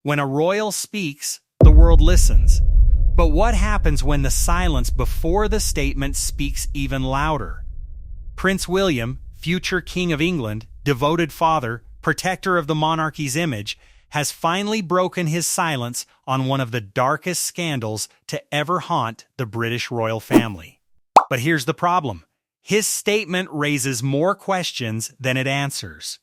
When a royal speaks, the world listens. But what happens when the silence before the statement speaks even louder? Prince William, future King of England, devoted father, protector of the monarchy's image, has finally broken his silence on one of the darkest scandals to ever haunt the British royal family. But here's the problem. His statement raises more questions than it answers.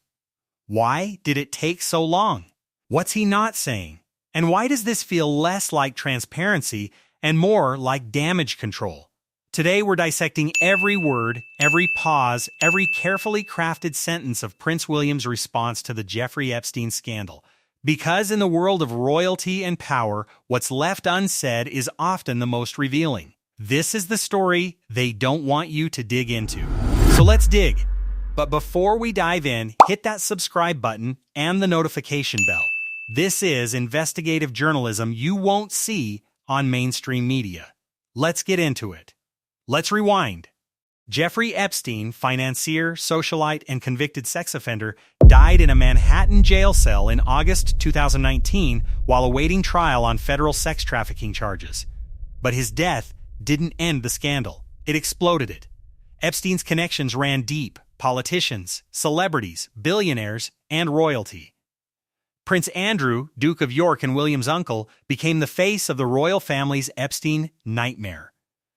Why did it take so long? What's he not saying? And why does this feel less like transparency and more like damage control? Today we're dissecting every word, every pause, every carefully crafted sentence of Prince William's response to the Jeffrey Epstein scandal. Because in the world of royalty and power, what's left unsaid is often the most revealing. This is the story they don't want you to dig into. So let's dig. But before we dive in, hit that subscribe button and the notification bell. This is investigative journalism you won't see on mainstream media. Let's get into it. Let's rewind. Jeffrey Epstein, financier, socialite, and convicted sex offender, died in a Manhattan jail cell in August 2019 while awaiting trial on federal sex trafficking charges. But his death didn't end the scandal. It exploded it. Epstein's connections ran deep: politicians, celebrities, billionaires, and royalty. Prince Andrew, Duke of York and William's uncle, became the face of the royal family's Epstein nightmare.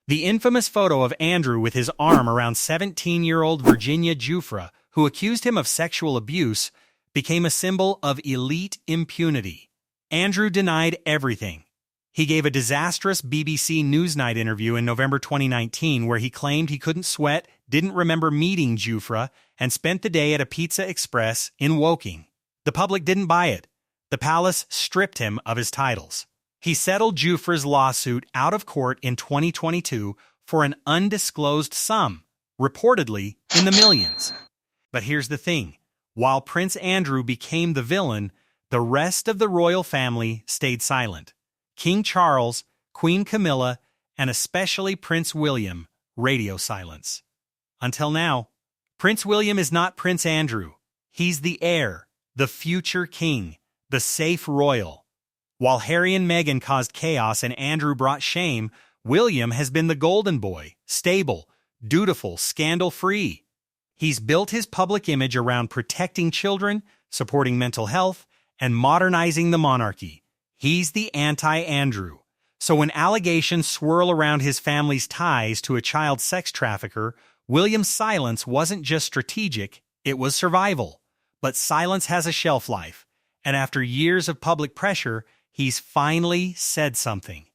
The infamous photo of Andrew with his arm around 17-year-old Virginia Giuffre, who accused him of sexual abuse, became a symbol of elite impunity. Andrew denied everything. He gave a disastrous BBC Newsnight interview in November 2019 where he claimed he couldn't sweat, didn't remember meeting Giuffre, and spent the day at a Pizza Express in Woking. The public didn't buy it. The palace stripped him of his titles. He settled Giuffre's lawsuit out of court in 2022 for an undisclosed sum, reportedly in the millions. But here's the thing. While Prince Andrew became the villain, the rest of the royal family stayed silent. King Charles, Queen Camilla, and especially Prince William, radio silence. Until now, Prince William is not Prince Andrew. He's the heir, the future king, the safe royal. While Harry and Meghan caused chaos and Andrew brought shame, William has been the golden boy, stable, dutiful, scandal-free. He's built his public image around protecting children, supporting mental health, and modernizing the monarchy. He's the anti-Andrew. So when allegations swirl around his family's ties to a child sex trafficker, William's silence wasn't just strategic, it was survival. But silence has a shelf life, and after years of public pressure, he's finally said something.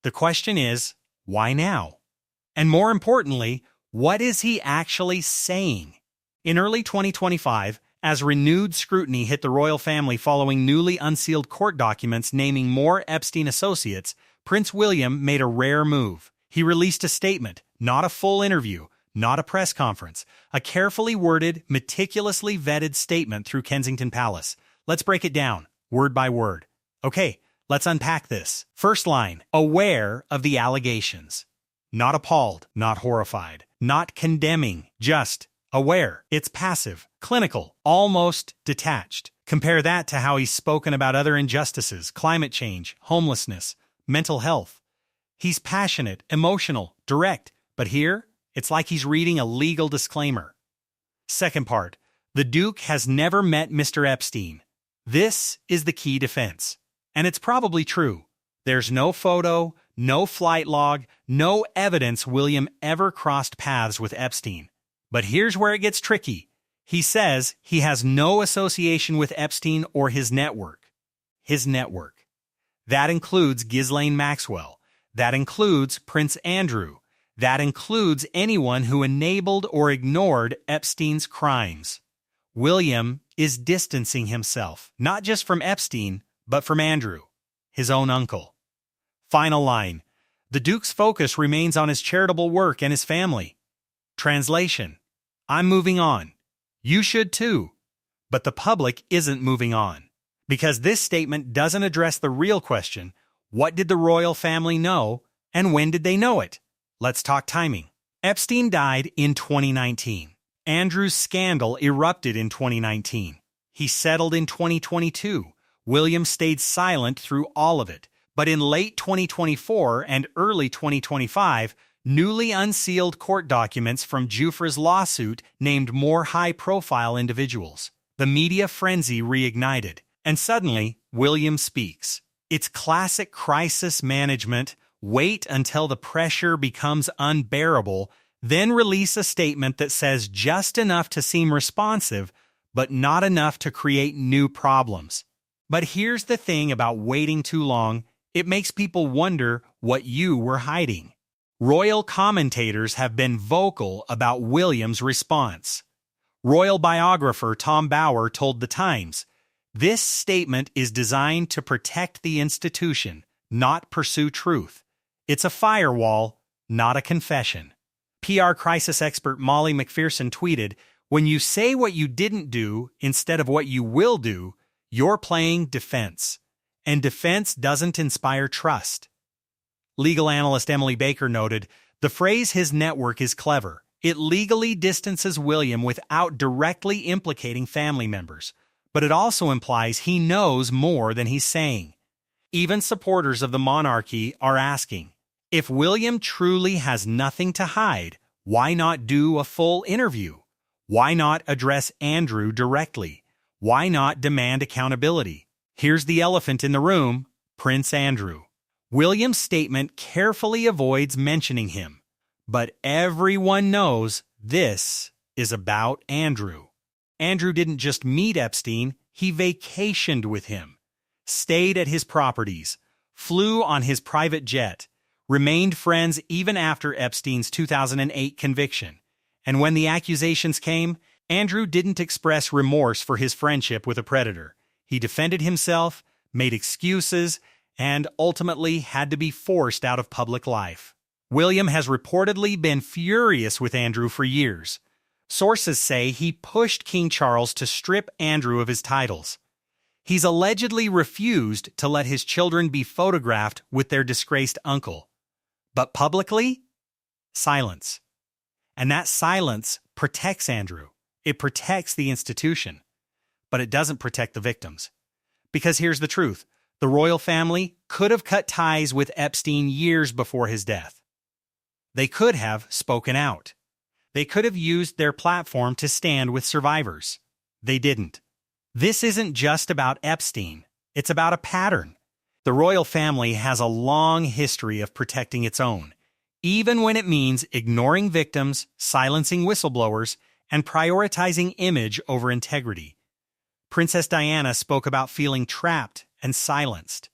The question is, why now? And more importantly, what is he actually saying? In early 2025, as renewed scrutiny hit the royal family following newly unsealed court documents naming more Epstein associates, Prince William made a rare move. He released a statement, not a full interview, not a press conference, a carefully worded, meticulously vetted statement through Kensington Palace. Let's break it down, word by word. Okay, let's unpack this. First line, aware of the allegations. Not appalled, not horrified, not condemning, just aware. It's passive, clinical, almost detached. Compare that to how he's spoken about other injustices, climate change, homelessness, mental health. He's passionate, emotional, direct, but here, it's like he's reading a legal disclaimer. Second part, the Duke has never met Mr. Epstein. This is the key defense. And it's probably true. There's no photo, no flight log, no evidence William ever crossed paths with Epstein. But here's where it gets tricky. He says he has no association with Epstein or his network. His network. That includes Ghislaine Maxwell. That includes Prince Andrew. That includes anyone who enabled or ignored Epstein's crimes. William is distancing himself, not just from Epstein, but from Andrew, his own uncle. Final line. The Duke's focus remains on his charitable work and his family. Translation. I'm moving on. You should too. But the public isn't moving on. Because this statement doesn't address the real question, what did the royal family know, and when did they know it? Let's talk timing. Epstein died in 2019. Andrew's scandal erupted in 2019. He settled in 2022. William stayed silent through all of it. But in late 2024 and early 2025, newly unsealed court documents from Jeffrey's lawsuit named more high-profile individuals. The media frenzy reignited, and suddenly, William speaks. It's classic crisis management. Wait until the pressure becomes unbearable, then release a statement that says just enough to seem responsive, but not enough to create new problems. But here's the thing about waiting too long. It makes people wonder what you were hiding. Royal commentators have been vocal about William's response. Royal biographer Tom Bower told The Times, "This statement is designed to protect the institution, not pursue truth. It's a firewall, not a confession." PR crisis expert Molly McPherson tweeted, "When you say what you didn't do instead of what you will do, you're playing defense. And defense doesn't inspire trust." Legal analyst Emily Baker noted, "The phrase 'his network' is clever. It legally distances William without directly implicating family members, but it also implies he knows more than he's saying." Even supporters of the monarchy are asking, if William truly has nothing to hide, why not do a full interview? Why not address Andrew directly? Why not demand accountability? Here's the elephant in the room, Prince Andrew. William's statement carefully avoids mentioning him, but everyone knows this is about Andrew. Andrew didn't just meet Epstein, he vacationed with him, stayed at his properties, flew on his private jet, remained friends even after Epstein's 2008 conviction. And when the accusations came, Andrew didn't express remorse for his friendship with a predator. He defended himself, made excuses, and ultimately had to be forced out of public life. William has reportedly been furious with Andrew for years. Sources say he pushed King Charles to strip Andrew of his titles. He's allegedly refused to let his children be photographed with their disgraced uncle. But publicly? Silence. And that silence protects Andrew. It protects the institution. But it doesn't protect the victims. Because here's the truth. The royal family could have cut ties with Epstein years before his death. They could have spoken out. They could have used their platform to stand with survivors. They didn't. This isn't just about Epstein. It's about a pattern. The royal family has a long history of protecting its own, even when it means ignoring victims, silencing whistleblowers, and prioritizing image over integrity. Princess Diana spoke about feeling trapped and silenced.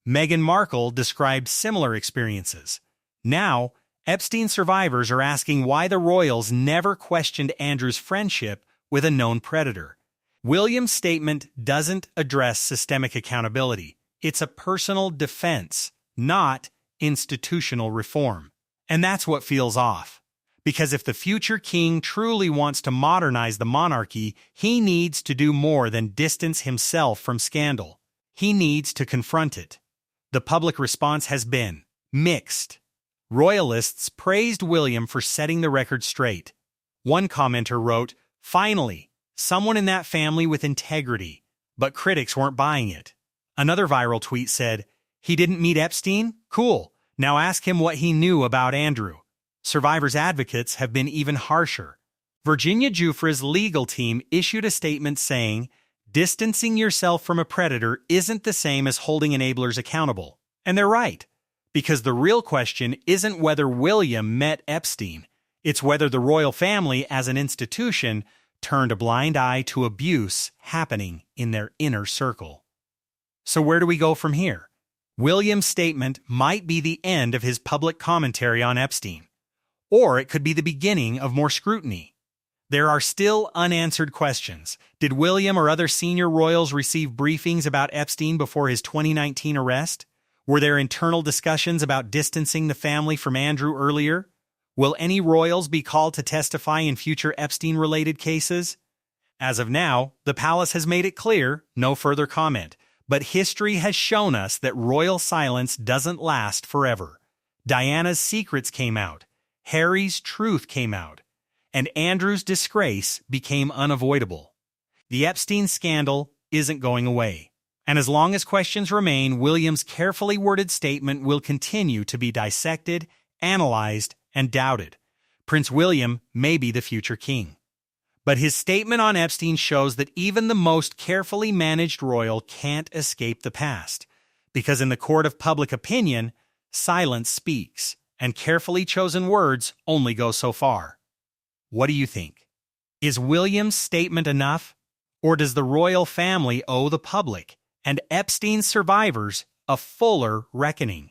Meghan Markle described similar experiences. Now, Epstein survivors are asking why the royals never questioned Andrew's friendship with a known predator. William's statement doesn't address systemic accountability. It's a personal defense, not institutional reform. And that's what feels off. Because if the future king truly wants to modernize the monarchy, he needs to do more than distance himself from scandal. He needs to confront it. The public response has been mixed. Royalists praised William for setting the record straight. One commenter wrote, "Finally, someone in that family with integrity," but critics weren't buying it. Another viral tweet said, "He didn't meet Epstein? Cool. Now ask him what he knew about Andrew." Survivors' advocates have been even harsher. Virginia Giuffre's legal team issued a statement saying, "Distancing yourself from a predator isn't the same as holding enablers accountable." And they're right, because the real question isn't whether William met Epstein. It's whether the royal family as an institution turned a blind eye to abuse happening in their inner circle. So where do we go from here? William's statement might be the end of his public commentary on Epstein. Or it could be the beginning of more scrutiny. There are still unanswered questions. Did William or other senior royals receive briefings about Epstein before his 2019 arrest? Were there internal discussions about distancing the family from Andrew earlier? Will any royals be called to testify in future Epstein-related cases? As of now, the palace has made it clear, no further comment. But history has shown us that royal silence doesn't last forever. Diana's secrets came out. Harry's truth came out, and Andrew's disgrace became unavoidable. The Epstein scandal isn't going away, And as long as questions remain, William's carefully worded statement will continue to be dissected, analyzed, and doubted. Prince William may be the future king. But his statement on Epstein shows that even the most carefully managed royal can't escape the past, because in the court of public opinion, silence speaks, and carefully chosen words only go so far. What do you think? Is William's statement enough, or does the royal family owe the public and Epstein's survivors a fuller reckoning?